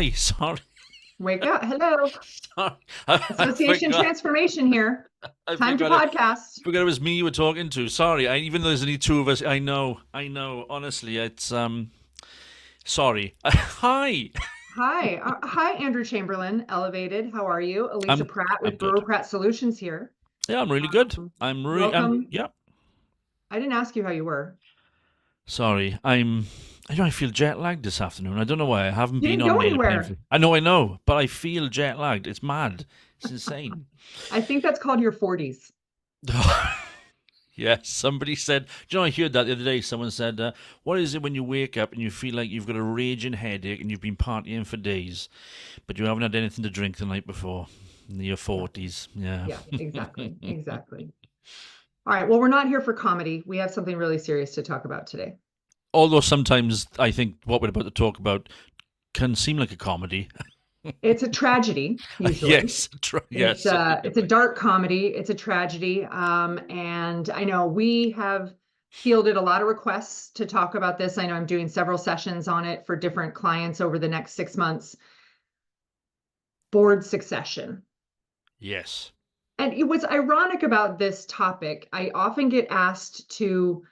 hi. Sorry. Wake up. Hello. Sorry. I Association forgot. Transformation here. I Time to forgot it. podcast. Forgot it was me you were talking to. Sorry. Even though there's only two of us, I know. Honestly, it's sorry. Hi. Hi, Andrew Chamberlain, Elevated. How are you? Elisa I'm Pratt I'm with good. Bureaucrat Solutions here. Yeah, I'm really good. Welcome. Yeah. I didn't ask you how you were. Sorry. I feel jet lagged this afternoon. I don't know why. I haven't You been didn't on go an airplane anywhere. for. I know, but I feel jet lagged. It's mad. It's insane. I think that's called your 40s. Yeah, somebody said, do you know, I heard that the other day. Someone said, what is it when you wake up and you feel like you've got a raging headache and you've been partying for days, but you haven't had anything to drink the night before? In your Yeah, 40s. Yeah. yeah, exactly. Exactly. All right. Well, we're not here for comedy. We have something really serious to talk about today. Although sometimes I think what we're about to talk about can seem like a comedy. It's a tragedy, usually. Yes, It's yes, it it's a could dark comedy. It's a tragedy. And I know we have fielded a lot of requests to talk about this. I know I'm doing several sessions on it for different clients over the next 6 months. Board succession. Yes. And what's ironic about this topic, I often get asked to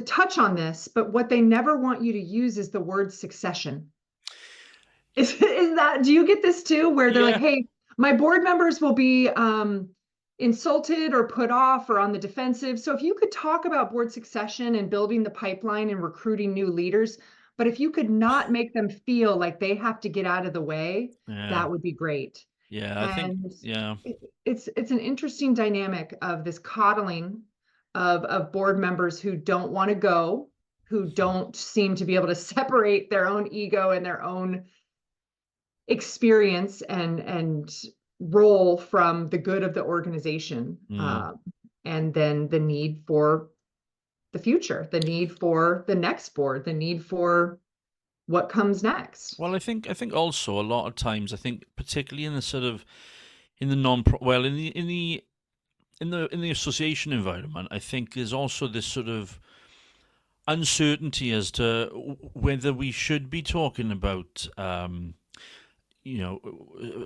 touch on this, but what they never want you to use is the word succession. Is that, do you get this too, where they're like, Yeah. hey, my board members will be insulted or put off or on the defensive. So if you could talk about board succession and building the pipeline and recruiting new leaders, but if you could not make them feel like they have to get out of the way, Yeah. that would be great. Yeah. I think, And yeah. it's an interesting dynamic of this coddling of board members who don't want to go, who don't seem to be able to separate their own ego and their own experience and role from the good of the organization, Mm. and then the need for the future, the need for the next board, the need for what comes next. Well, I think also a lot of times, I think particularly in the sort of in the non well in the association environment, I think there's also this sort of uncertainty as to whether we should be talking about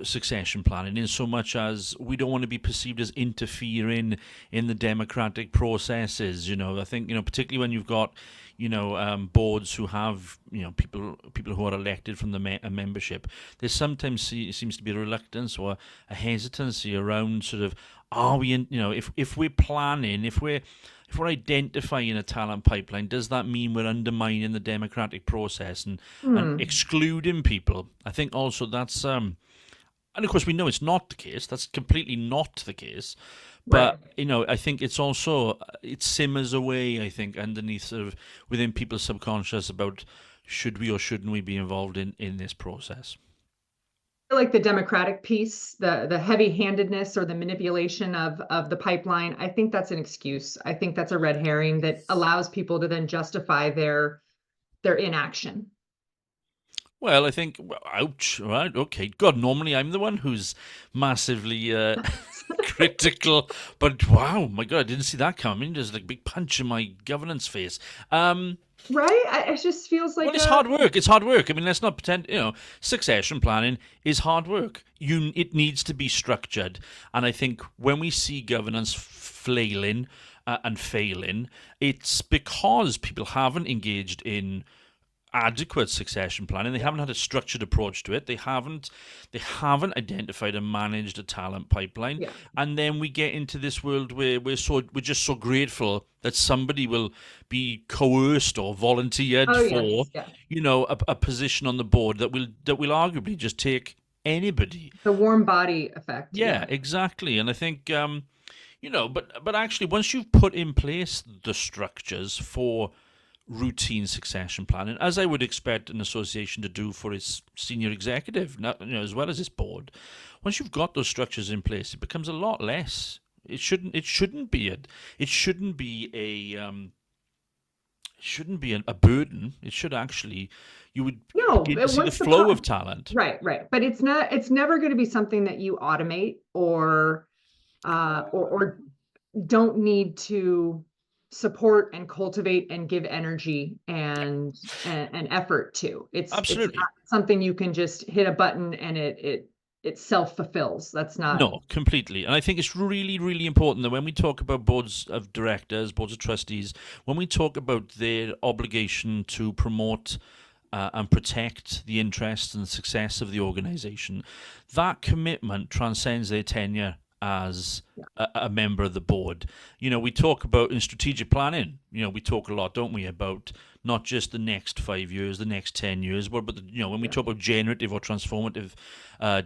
succession planning, in so much as we don't want to be perceived as interfering in the democratic processes. I think, particularly when you've got, boards who have, people who are elected from the membership, there sometimes seems to be a reluctance or a hesitancy around sort of, are we in, if we're planning, if we're identifying a talent pipeline, does that mean we're undermining the democratic process and Hmm. excluding people? I think also that's and of course we know it's not the case. That's completely not the case. Right. But I think it's also it simmers away. I think underneath sort of within people's subconscious about should we or shouldn't we be involved in this process. Like the democratic piece, the heavy-handedness or the manipulation of the pipeline, I think that's an excuse. I think that's a red herring that allows people to then justify their inaction. Well, I think, ouch, right, okay. God, normally I'm the one who's massively critical, but wow, my God, I didn't see that coming. There's like a big punch in my governance face. Right? It just feels Well, like it's a hard work. It's hard work. I mean, let's not pretend. Succession planning is hard work. It needs to be structured, and I think when we see governance flailing and failing, it's because people haven't engaged in adequate succession planning. They yeah. haven't had a structured approach to it. They haven't identified and managed a talent pipeline. Yeah. And then we get into this world where we're just so grateful that somebody will be coerced or volunteered Oh for, yes. Yeah. a position on the board that will arguably just take anybody. The warm body effect. Yeah, Yeah. exactly. And I think but actually once you've put in place the structures for routine succession planning, as I would expect an association to do for its senior executive, as well as its board. Once you've got those structures in place, it becomes a lot less. It shouldn't. It shouldn't be a. It shouldn't be a. It shouldn't be a burden. It should actually. You would No, begin to see the once flow of talent. right, right. But it's never going to be something that you automate or don't need to. support and cultivate and give energy and effort to. It's Absolutely. not something you can just hit a button and it self-fulfills. That's not. No, completely. And I think it's really, really important that when we talk about boards of directors, boards of trustees, when we talk about their obligation to promote and protect the interests and success of the organization, that commitment transcends their tenure as a member of the board. We talk about in strategic planning, we talk a lot, don't we, about not just the next 5 years, the next 10 years, but when we talk about generative or transformative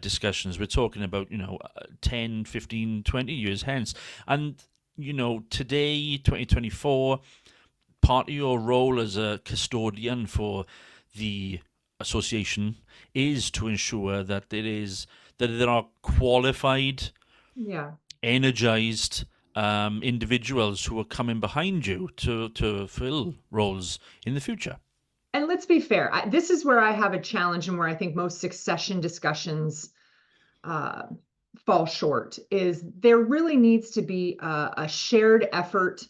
discussions, we're talking about, 10, 15, 20 years hence. And, today, 2024, part of your role as a custodian for the association is to ensure that there are qualified, Yeah. energized individuals who are coming behind you to fill roles in the future. And let's be fair, this is where I have a challenge and where I think most succession discussions uh, fall short, is there really needs to be a shared effort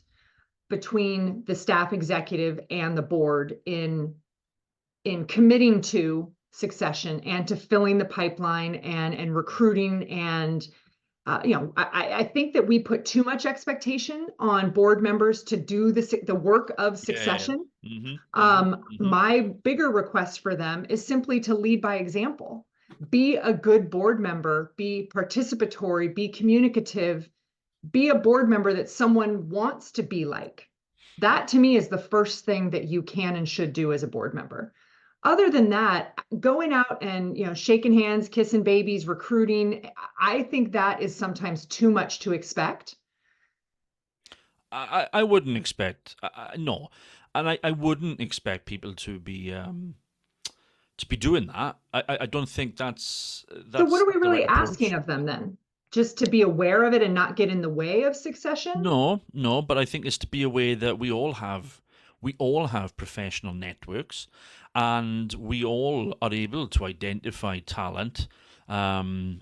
between the staff executive and the board in committing to succession and to filling the pipeline and recruiting and I think that we put too much expectation on board members to do the work of Yeah. succession. Mm-hmm. My bigger request for them is simply to lead by example. Be a good board member, be participatory, be communicative, be a board member that someone wants to be like. That to me is the first thing that you can and should do as a board member. Other than that, going out and shaking hands, kissing babies, recruiting, I think that is sometimes too much to expect. I wouldn't expect no, and I wouldn't expect people to be doing that. I don't think So what that's are we the really right asking approach. of them then? Just to be aware of it and not get in the way of succession? No, no, but I think it's to be aware that we all have professional networks, and we all are able to identify talent, when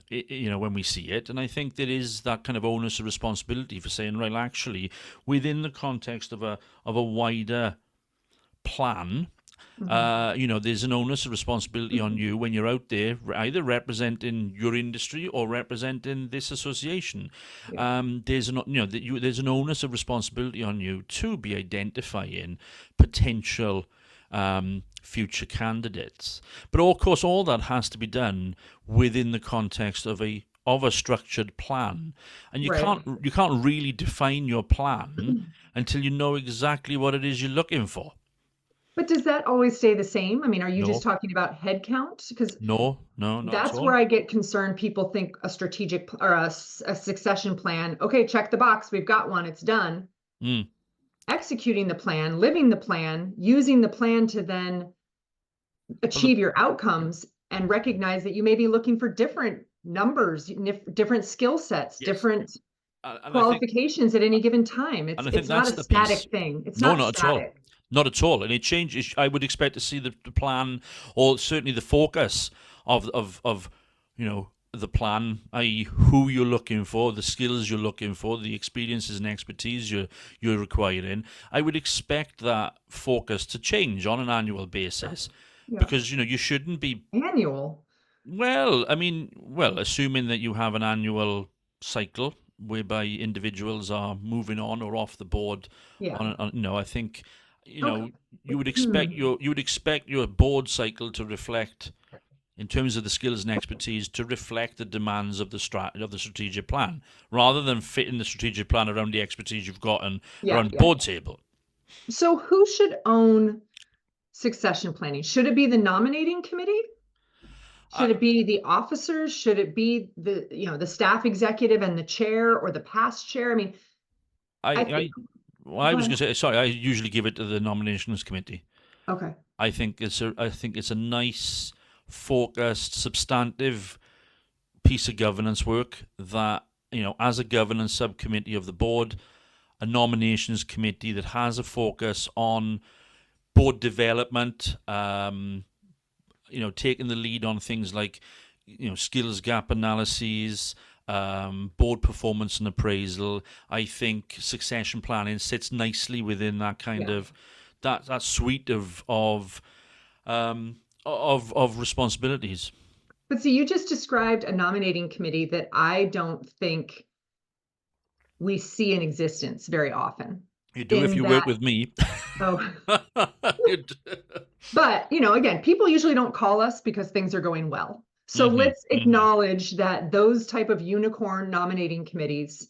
we see it. And I think there is that kind of onus of responsibility for saying, right, actually, within the context of a wider plan, Mhm. there's an onus of responsibility on you when you're out there, either representing your industry or representing this association. Yeah, There's an onus of responsibility on you to be identifying potential future candidates. But of course, all that has to be done within the context of a structured plan, and you right. can't really define your plan until you know exactly what it is you're looking for. But does that always stay the same? I mean, are you just No, talking about head count? Because no, no, not at that's all. where I get concerned. People think a strategic or a succession plan. Okay, check the box. We've got one. It's done. Mm. Executing the plan, living the plan, using the plan to then Well, the, achieve your outcomes and recognize that you may be looking for different numbers, different skill sets, yes, different and qualifications at any given time. It's I think it's not that's a the piece. static thing. It's No, not not at all. static. Not at all. And it changes. I would expect to see the plan, or certainly the focus of the plan, i.e., who you're looking for, the skills you're looking for, the experiences and expertise you're requiring. I would expect that focus to change on an annual basis, Yeah. because you shouldn't be. Annual. Well, I mean, assuming that you have an annual cycle whereby individuals are moving on or off the board, Yeah. I think, Okay. you would expect your board cycle to reflect, in terms of the skills and expertise, to reflect the demands of the strategic plan, rather than fitting the strategic plan around the expertise you've got and Yeah, around the yeah. board table. So who should own succession planning? Should it be the nominating committee? Should I, it be the officers? Should it be the staff executive and the chair or the past chair? I mean, I, I think, I, well, I go was ahead. going to say, sorry, I usually give it to the nominations committee. Okay. I think it's a nice, focused, substantive piece of governance work that, as a governance subcommittee of the board, a nominations committee that has a focus on board development, taking the lead on things like, skills gap analyses, board performance and appraisal. I think succession planning sits nicely within that kind Yeah. of that suite of responsibilities. But see, you just described a nominating committee that I don't think we see in existence very often. You do if In you work that, with me. oh, You'd- but again, people usually don't call us because things are going well. So Mhm, let's mhm. acknowledge that those type of unicorn nominating committees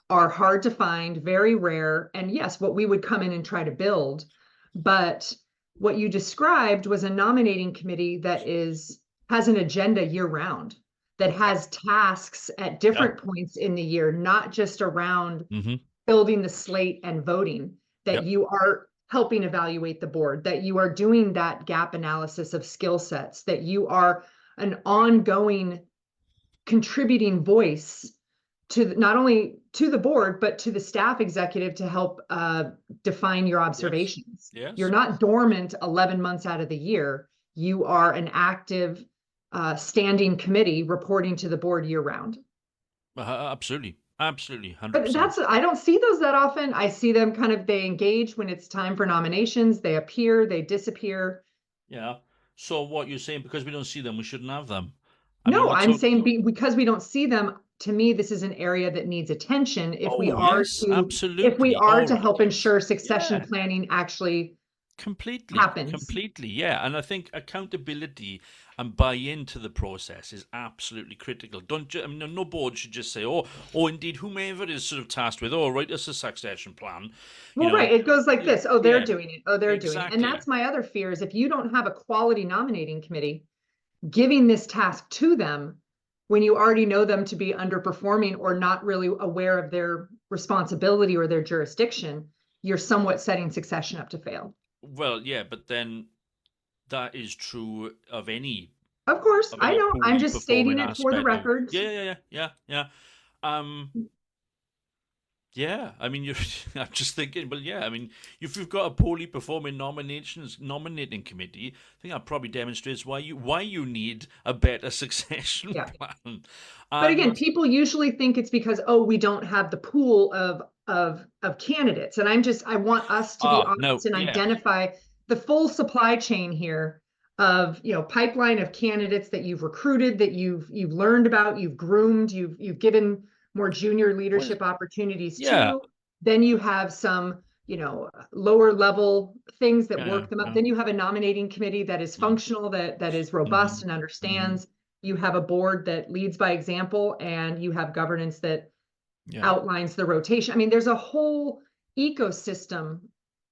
are hard to find, very rare. And yes, what we would come in and try to build. But what you described was a nominating committee that has an agenda year round, that Yep, has tasks at yep. different points in the year, not just around Mhm, building the slate and voting, that yep. you are helping evaluate the board, that you are doing that gap analysis of skill sets, that you are an ongoing contributing voice to not only to the board, but to the staff executive to help define your Yes, observations. You're yes. not dormant 11 months out of the year. You are an active standing committee reporting to the board year round. Absolutely, absolutely, But 100%. I don't see those that often. I see them they engage when it's time for nominations, they appear, they disappear. Yeah. So what you're saying, because we don't see them, we shouldn't have them. I mean, No, we're I'm talking. saying because we don't see them, to me, this is an area that needs attention Oh, yes, if we absolutely. are All to right. help ensure succession Yeah. planning actually Completely, happens. completely, yeah. And I think accountability and buy into the process is absolutely critical. I mean, no board should just say, "Oh, indeed, whomever is sort of tasked with, oh, write us a succession plan," you Well, right, know. it goes like this. Oh, they're Yeah, doing it. Oh, they're doing it. And exactly. that's my other fear is if you don't have a quality nominating committee giving this task to them when you already know them to be underperforming or not really aware of their responsibility or their jurisdiction, you're somewhat setting succession up to fail. Well, yeah, but then that is true Of course, of I any know. I'm poorly just stating performing it for the aspect of. record. Yeah, yeah, yeah, yeah, yeah. Um, Yeah, I mean, you're. I'm just thinking. Well, yeah, I mean, if you've got a poorly performing nominating committee, I think that probably demonstrates why you need a better succession Yeah. plan. But again, Um. people usually think it's because, oh, we don't have the pool of candidates. And I want us to be No. honest and Yeah. identify the full supply chain here of, pipeline of candidates that you've recruited, that you've learned about, you've groomed, you've given more junior Well. leadership opportunities Yeah. to. Then you have some, lower level things that Yeah. work them up. Yeah. Then you have a nominating committee that is Mm, functional, that is mm-hmm, robust and mm-hmm. understands. You have a board that leads by example, and you have governance that Yeah. outlines the rotation. I mean, there's a whole ecosystem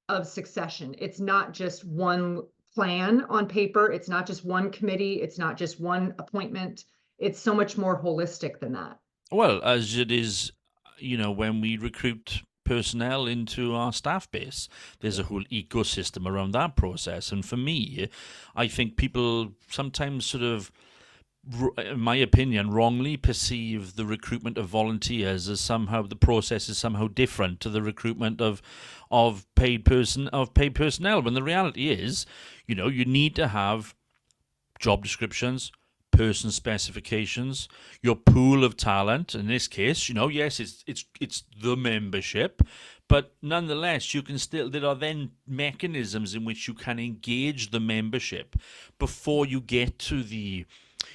of succession. It's not just one plan on paper. It's not just one committee. It's not just one appointment. It's so much more holistic than that. Well, as it is, when we recruit personnel into our staff base, there's a whole ecosystem around that process. And for me, I think people sometimes sort of, in my opinion, wrongly perceive the recruitment of volunteers as somehow the process is somehow different to the recruitment of paid personnel. When the reality is, you need to have job descriptions, person specifications, your pool of talent. In this case, yes, it's the membership, but nonetheless, there are then mechanisms in which you can engage the membership before you get to the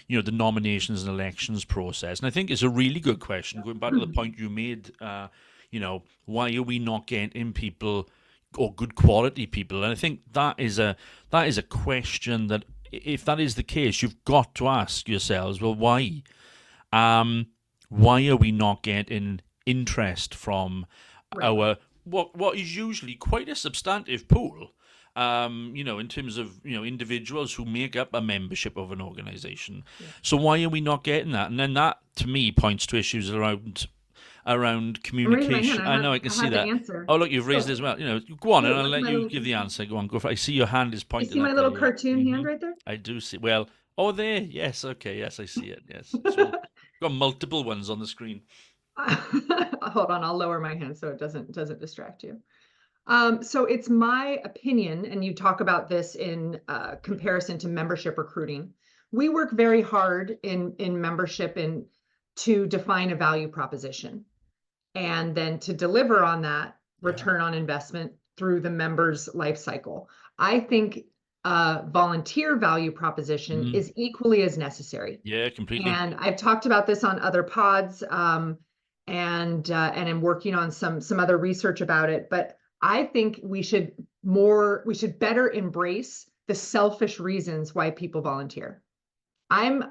nominations and elections process. And I think it's a really good question, going back to the point you made. Why are we not getting people or good quality people? And I think that is a question that, if that is the case, you've got to ask yourselves, well, why? Um, why are we not getting interest from Right. our what is usually quite a substantive pool? In terms of individuals who make up a membership of an organization. Yeah. So why are we not getting that? And then that, to me, points to issues around I'm raising my hand. communication. I know, I can I see have the that. answer. Oh, look, you've raised So, it as well. Go on, and I'll look at let my you little, give the answer. Go on, go for it. I see your hand is you pointing see my up there. little Yeah. cartoon hand right there? I do see. Well, oh, there. Yes. Okay. Yes, I see it. Yes. So got multiple ones on the screen. Hold on, I'll lower my hand so it doesn't distract you. So it's my opinion, and you talk about this in comparison to membership recruiting. We work very hard in membership in to define a value proposition and then to deliver on that Yeah. return on investment through the member's life cycle. I think a volunteer value proposition Mm. is equally as necessary. Yeah, completely. And I've talked about this on other pods, and I'm working on some other research about it. But I think we should better embrace the selfish reasons why people volunteer. I'm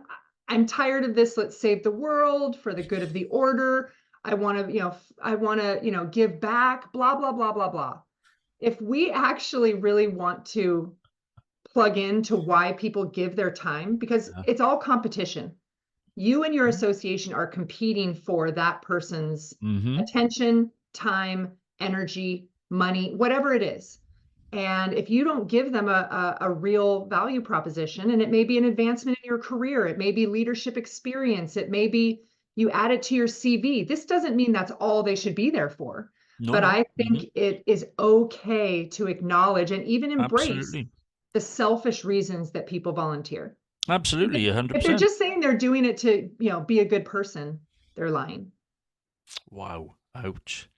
I'm tired of this. Let's save the world for the good of the order. I want to, give back, blah, blah, blah, blah, blah. If we actually really want to plug into why people give their time, because Yeah. it's all competition. You and your association are competing for that person's Mm-hmm. attention, time, energy, money, whatever it is. And if you don't give them a real value proposition, and it may be an advancement in your career, it may be leadership experience, it may be you add it to your CV. This doesn't mean that's all they should be there for. No, But no. I Mm-hmm. think it is okay to acknowledge and even embrace Absolutely. the selfish reasons that people volunteer. Absolutely, If they're 100%. just saying they're doing it to, be a good person, they're lying. Wow. Ouch.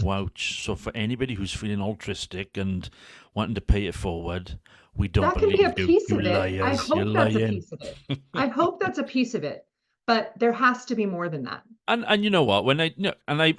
Ouch. So for anybody who's feeling altruistic and wanting to pay it forward, we don't That can be a believe you. piece You of it. I liars. You're hope that's a lying. piece of it. I hope that's a piece of it. But there has to be more than that. And you know what? When I no, and I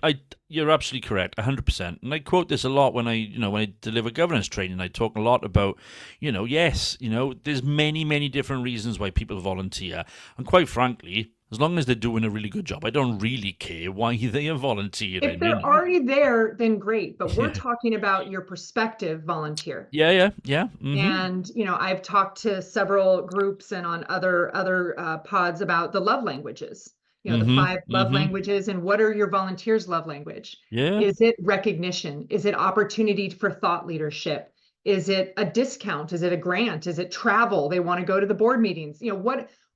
you're absolutely correct, 100%. And I quote this a lot when I deliver governance training. I talk a lot about, yes, there's many different reasons why people volunteer, and quite frankly, as long as they're doing a really good job, I don't really care why they are If volunteering. they're already there, then great. But we're Yeah, talking about your prospective volunteer. yeah. Mm-hmm. And I've talked to several groups and on other pods about the love languages. The Mm-hmm. 5 love Mm-hmm. languages, and what are your volunteers' love language? Yeah. Is it recognition? Is it opportunity for thought leadership? Is it a discount? Is it a grant? Is it travel? They want to go to the board meetings.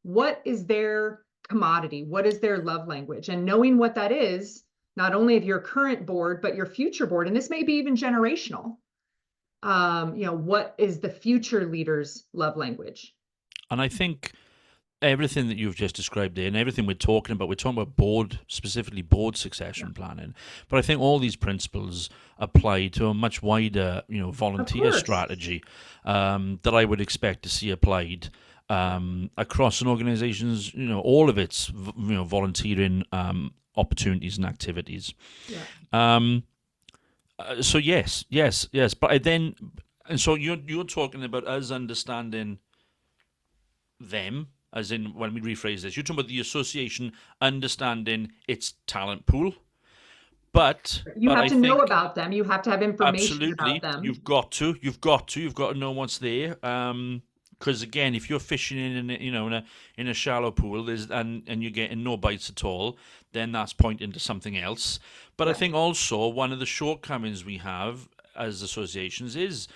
What is their commodity? What is their love language? And knowing what that is, not only of your current board, but your future board, and this may be even generational. What is the future leader's love language? And I think everything that you've just described there and everything we're talking about board, specifically board Yeah, succession planning. But I think all these principles apply to a much wider, of volunteer course. strategy that I would expect to see applied Yeah, across an organization's, all of its, volunteering opportunities and activities. yeah. Um, so yes. But and so you're talking about us understanding them, as in when we rephrase this, you're talking about the association understanding its talent pool. But You I have to know think about them. You have to have information about absolutely them. you've got to know what's there. Because again, if you're fishing in a shallow pool, and you're getting no bites at all, then that's pointing to something else. But I Right. think also one of the shortcomings we have as associations is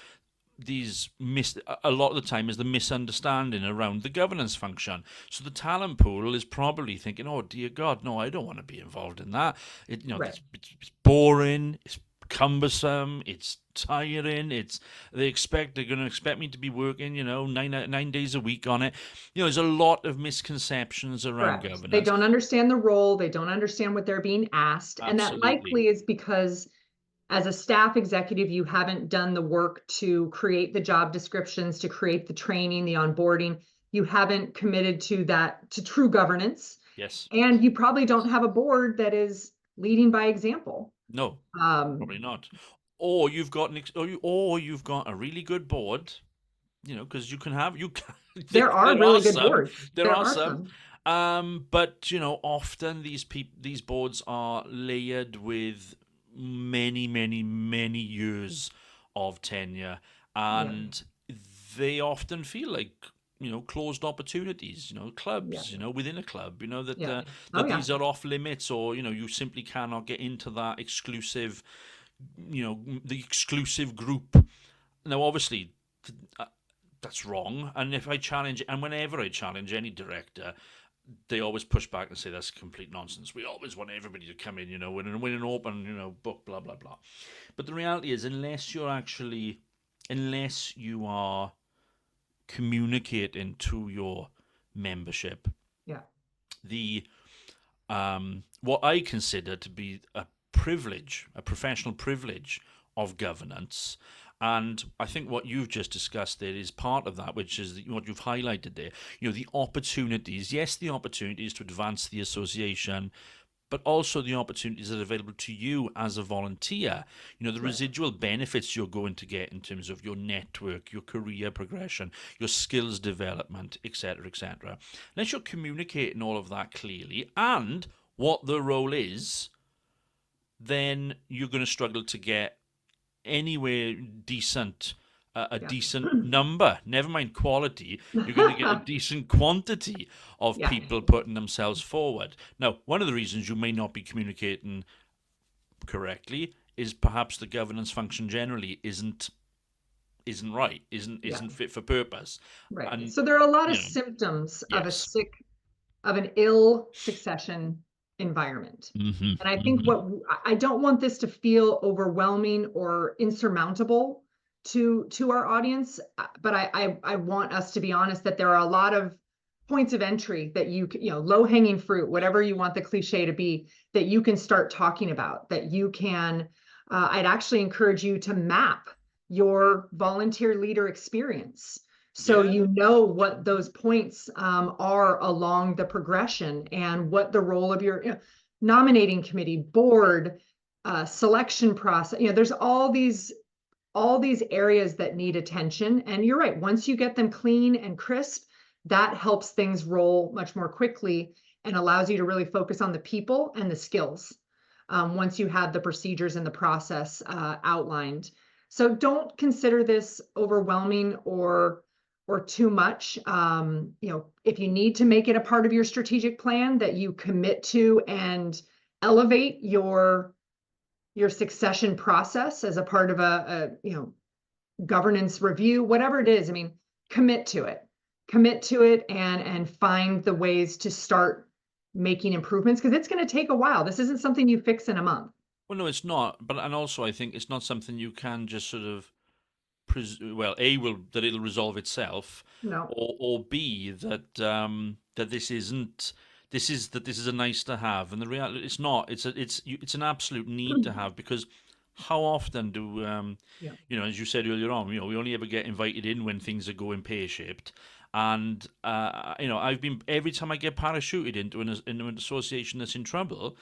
a lot of the time is the misunderstanding around the governance function. So the talent pool is probably thinking, "Oh dear God, no, I don't want to be involved in that. Right. It's boring. It's cumbersome. It's tiring. They're going to expect me to be working, 9 days a week on it. There's a lot of misconceptions around Correct. They governance. don't understand the role. They don't understand what they're being asked. And that Absolutely. likely is because as a staff executive, you haven't done the work to create the job descriptions, to create the training, the onboarding. You haven't committed to that, to true governance. Yes. And you probably don't have a board that is leading by example. No. Um, Probably not. Or you've got or you've got a really good board, because you can there are there really are good some, boards. there There are are some. some. But often these boards are layered with many years of tenure, Yeah, and they often feel like closed opportunities, yeah, clubs, within a club, that yeah. Oh that yeah. these are off limits, or you simply cannot get into that exclusive, the exclusive group. Now obviously uh, that's wrong, and whenever I challenge any director, they always push back and say that's complete nonsense. We always want everybody to come in, we're an open, book, blah blah blah. But the reality is, unless you are communicating to your membership Yeah. the what I consider to be a privilege, a professional privilege of governance. And I think what you've just discussed there is part of that, which is what you've highlighted there. The opportunities, yes, the opportunities to advance the association, but also the opportunities that are available to you as a volunteer. The Right. residual benefits you're going to get in terms of your network, your career progression, your skills development, etc., etc. Unless you're communicating all of that clearly and what the role is, then you're going to struggle to get anywhere decent, a Yeah. decent number, never mind quality. You're going to get a decent quantity of Yeah. people putting themselves forward. Now, one of the reasons you may not be communicating correctly is perhaps the governance function generally isn't right, isn't Yeah. isn't fit for purpose. Right. And So there are a lot of you know symptoms of yes. an ill succession environment. Hmm. And I think Hmm. I don't want this to feel overwhelming or insurmountable to our audience, but I want us to be honest that there are a lot of points of entry that low hanging fruit, whatever you want the cliche to be, that you can start talking about, that you can, I'd actually encourage you to map your volunteer leader experience. So Yeah. you know what those points are along the progression and what the role of your nominating committee, board, selection process. There's all these areas that need attention. And you're right. Once you get them clean and crisp, that helps things roll much more quickly and allows you to really focus on the people and the skills once you have the procedures and the process outlined. So don't consider this overwhelming or too much. If you need to make it a part of your strategic plan, that you commit to and elevate your succession process as a part of a governance review, whatever it is. I mean, commit to it, and find the ways to start making improvements, because it's going to take a while. This isn't something you fix in a month. Well, no, it's not. But and also, I think it's not something you can just sort of well, A, will that it'll resolve itself, No. or B, that this is a nice to have, and the reality it's not. It's an absolute need to have, because how often do Yeah. as you said earlier on, we only ever get invited in when things are going pear shaped, and I've been every time I get parachuted into an association that's in trouble,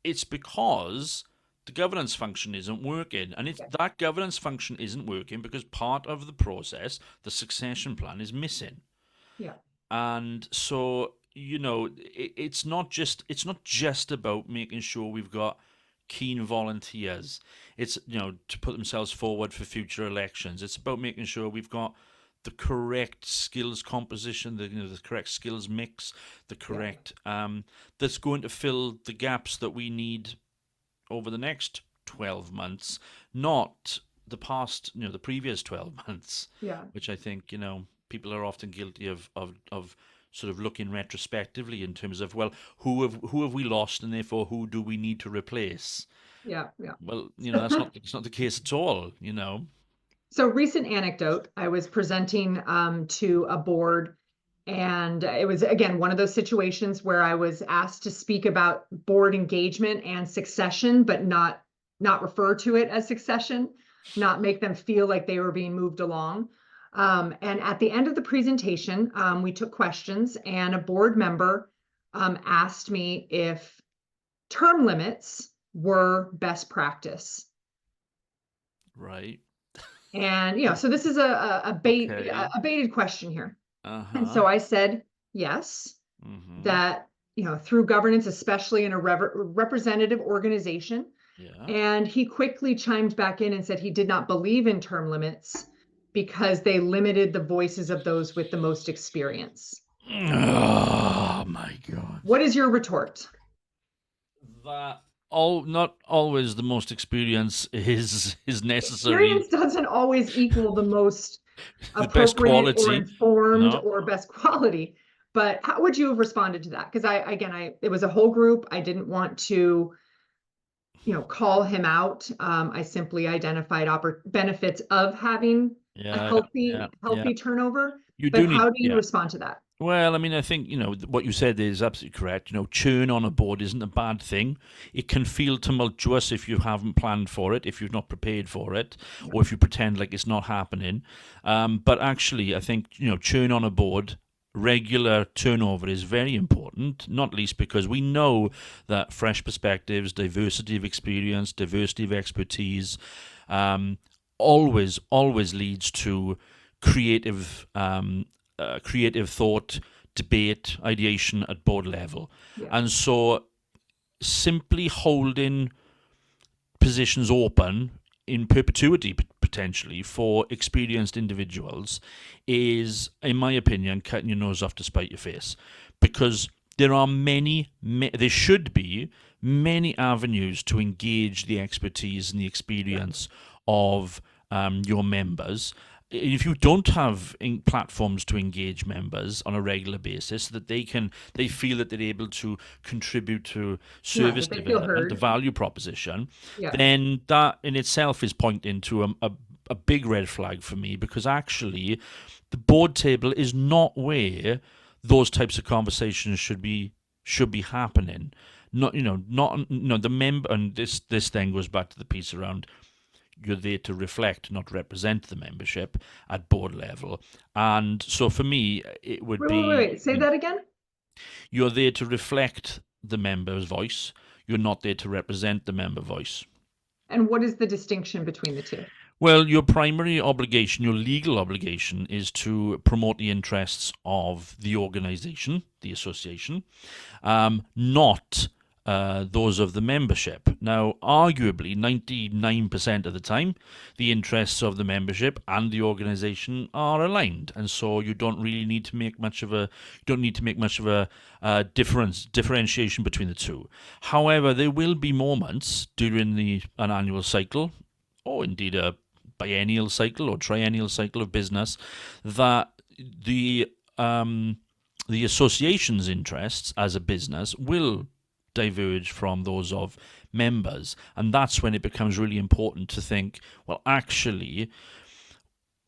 it's because the governance function isn't working. And it's Yeah. that governance function isn't working because part of the process, the succession plan, is missing. Yeah. And so, it's not just about making sure we've got keen volunteers. It's, to put themselves forward for future elections. It's about making sure we've got the correct skills composition, the correct skills mix, the Yeah. correct that's going to fill the gaps that we need over the next 12 months, not the previous 12 months, Yeah. which I think, people are often guilty of sort of looking retrospectively in terms of, well, who have we lost, and therefore who do we need to replace? Yeah. Yeah. Well, that's not the case at all. So recent anecdote, I was presenting to a board, and it was again one of those situations where I was asked to speak about board engagement and succession, but not refer to it as succession, not make them feel like they were being moved along. And at the end of the presentation, we took questions, and a board member asked me if term limits were best practice. Right. And so this is Okay. a baited question here. And Uh-huh. so I said yes, Mm-hmm. that through governance, especially in a representative organization. Yeah. And he quickly chimed back in and said he did not believe in term limits because they limited the voices of those with the most experience. Oh my God. What is your retort? That all not always the most experience is necessary. Experience doesn't always equal the most The best appropriate or quality. informed No. or best quality. But how would you have responded to that? Because it was a whole group. I didn't want to, call him out. I simply identified benefits of having a Yeah, yeah, healthy, yeah. healthy turnover. You But do how need, do you yeah. respond to that? Well, I mean, I think, what you said is absolutely correct. Churn on a board isn't a bad thing. It can feel tumultuous if you haven't planned for it, if you're not prepared for it, Yeah. or if you pretend like it's not happening. But actually, I think, churn on a board, regular turnover is very important, not least because we know that fresh perspectives, diversity of experience, diversity of expertise, um, always leads to creative creative thought, debate, ideation at board level. Yeah. And so simply holding positions open in perpetuity potentially for experienced individuals is, in my opinion, cutting your nose off to spite your face, because there are there should be many avenues to engage the expertise and the Yeah. experience of your members. If you don't have platforms to engage members on a regular basis, that they feel that they're able to contribute to Yeah. service That they feel development, the heard. value proposition, Yeah. then that in itself is pointing to a big red flag for me, because actually the board table is not where those types of conversations should be happening. Not not the member, and this then goes back to the piece around you're there to reflect, not represent the membership at board level. And so for me, it would be Wait. Say that again. you're there to reflect the member's voice. You're not there to represent the member voice. And what is the distinction between the two? Well, your primary obligation, your legal obligation, is to promote the interests of the organization, the association, not those of the membership. Now, arguably, 99% of the time, the interests of the membership and the organization are aligned, and so you don't really need to make much of a differentiation between the two. However, there will be moments during an annual cycle, or indeed a biennial cycle or triennial cycle of business, that the the association's interests as a business will diverge from those of members. And that's when it becomes really important to think, well, actually,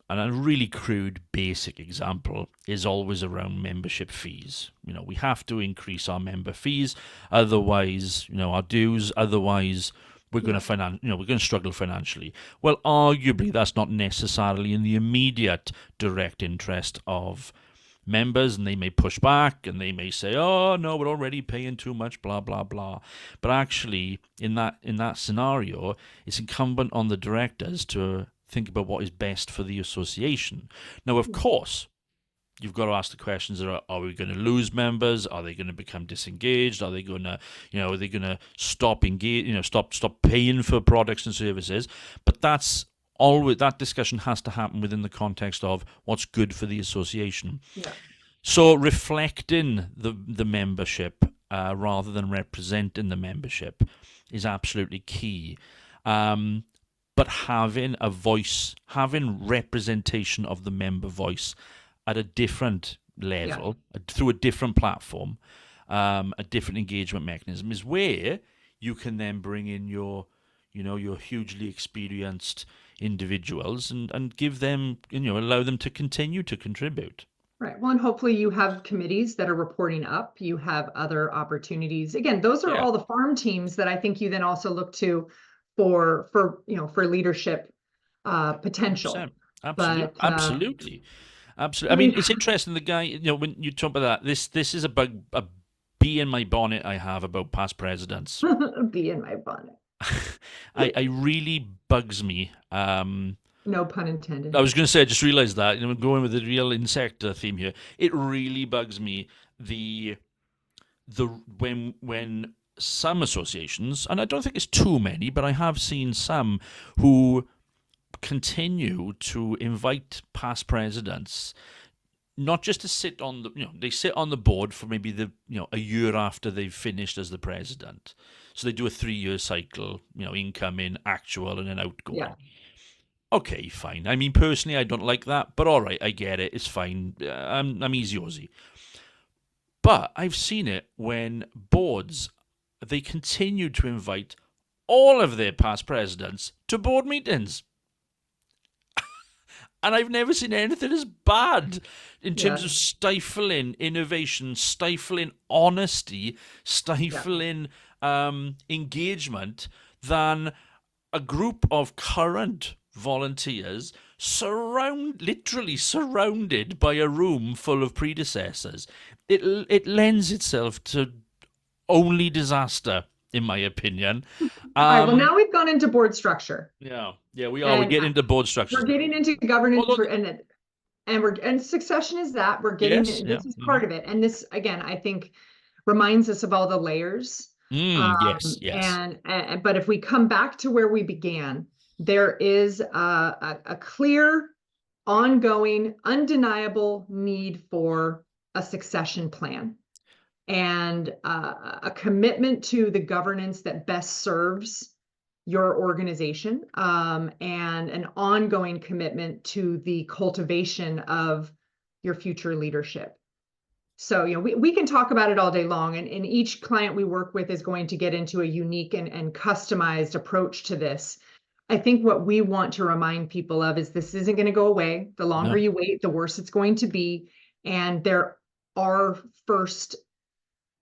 and a really crude basic example is always around membership fees. We have to increase our member fees, otherwise, our dues, otherwise we're going to we're going to struggle financially. Well, arguably that's not necessarily in the immediate direct interest of members, and they may push back and they may say, oh no, we're already paying too much, blah blah blah. But actually in that scenario, it's incumbent on the directors to think about what is best for the association. Now, of course, you've got to ask the questions: are we going to lose members? Are they going to become disengaged? Are they going to, are they going to stop stop paying for products and services? But that discussion has to happen within the context of what's good for the association. Yeah. So reflecting the membership rather than representing the membership is absolutely key. But having a voice, having representation of the member voice at a different level, through a different platform, a different engagement mechanism, is where you can then bring in your hugely experienced individuals and give them, allow them to continue to contribute. Right. Well, and hopefully you have committees that are reporting up. You have other opportunities. Again, those are Yeah, all the farm teams that I think you then also look to for leadership potential. 100%. Absolutely, But absolutely, absolutely. I I mean, mean, it's interesting. The guy, when you talk about that, this is a bee in my bonnet I have about past presidents. be in my bonnet. I really bugs me. No pun intended. I was going to say, I just realized that, going with the real insect theme here. It really bugs me the the when some associations, and I don't think it's too many, but I have seen some who continue to invite past presidents not just to sit on they sit on the board for maybe a year after they've finished as the president. So they do a 3-year cycle, incoming, actual, and then Yeah. outgoing. Okay, fine. I mean, personally, I don't like that, but all right, I get it. It's fine. I'm easy Aussie. But I've seen it when boards, they continue to invite all of their past presidents to board meetings. And I've never seen anything as bad in terms of Yes. stifling innovation, stifling honesty, Yeah. stifling engagement than a group of current volunteers literally surrounded by a room full of predecessors. It lends itself to only disaster, in my opinion. All right. Well, Um, now we've gone into board structure, yeah, yeah, we are. We're and getting into board we're structures now. getting into governance. Although, And succession is that we're yes, getting. yeah, This is part of it, and this again, I think, reminds us of all the layers. yes, yes. But if we come back to where we began, there is a clear, ongoing, undeniable need for a succession plan and a commitment to the governance that best serves your organization, and an ongoing commitment to the cultivation of your future leadership. So, we can talk about it all day long, and each client we work with is going to get into a unique and customized approach to this. I think what we want to remind people of is this isn't going to go away. The longer No, you wait, the worse it's going to be. And there are first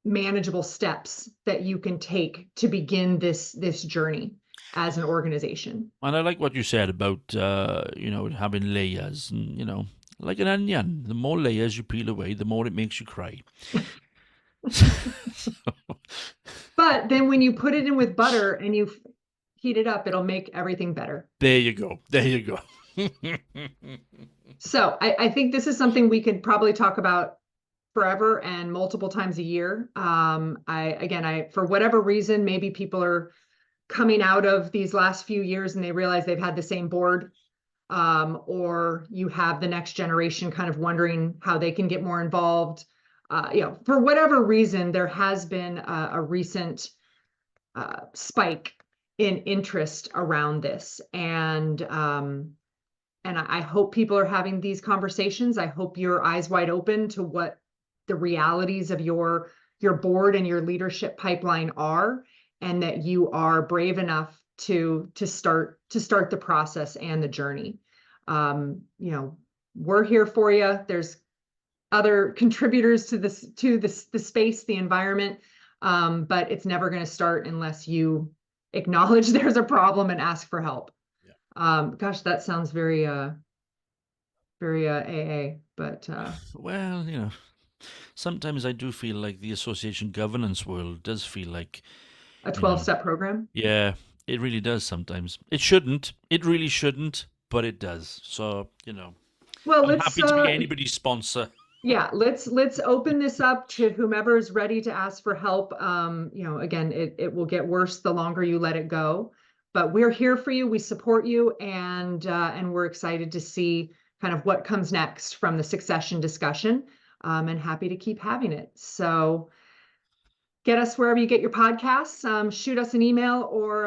manageable steps that you can take to begin this journey as an organization. and I like what you said about having layers, and like an onion. The more layers you peel away, the more it makes you cry. But then when you put it in with butter and you heat it up, it'll make everything better. There you go. There you go. So I think this is something we could probably talk about forever and multiple times a year. I for whatever reason, maybe people are coming out of these last few years and they realize they've had the same board, or you have the next generation kind of wondering how they can get more involved. For whatever reason, there has been a recent spike in interest around this, and I hope people are having these conversations. I hope you're eyes wide open to what the realities of your board and your leadership pipeline are, and that you are brave enough to start the process and the journey. We're here for you. There's other contributors to the space, the environment, but it's never going to start unless you acknowledge there's a problem and ask for help. Gosh, that sounds very AA, but Well, sometimes I do feel like the association governance world does feel like, a you know, 12-step program. yeah, it really does sometimes. It shouldn't. It really shouldn't, but it does. So, Well, I'm happy to be anybody's sponsor. let's open this up to whomever is ready to ask for help. Again, it will get worse the longer you let it go, but we're here for you. We support you, and we're excited to see kind of what comes next from the succession discussion, and happy to keep having it. So get us wherever you get your podcasts. Shoot us an email, or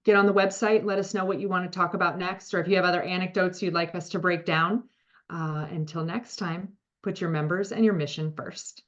get on the website and let us know what you want to talk about next, or if you have other anecdotes you'd like us to break down. Until next time, put your members and your mission first.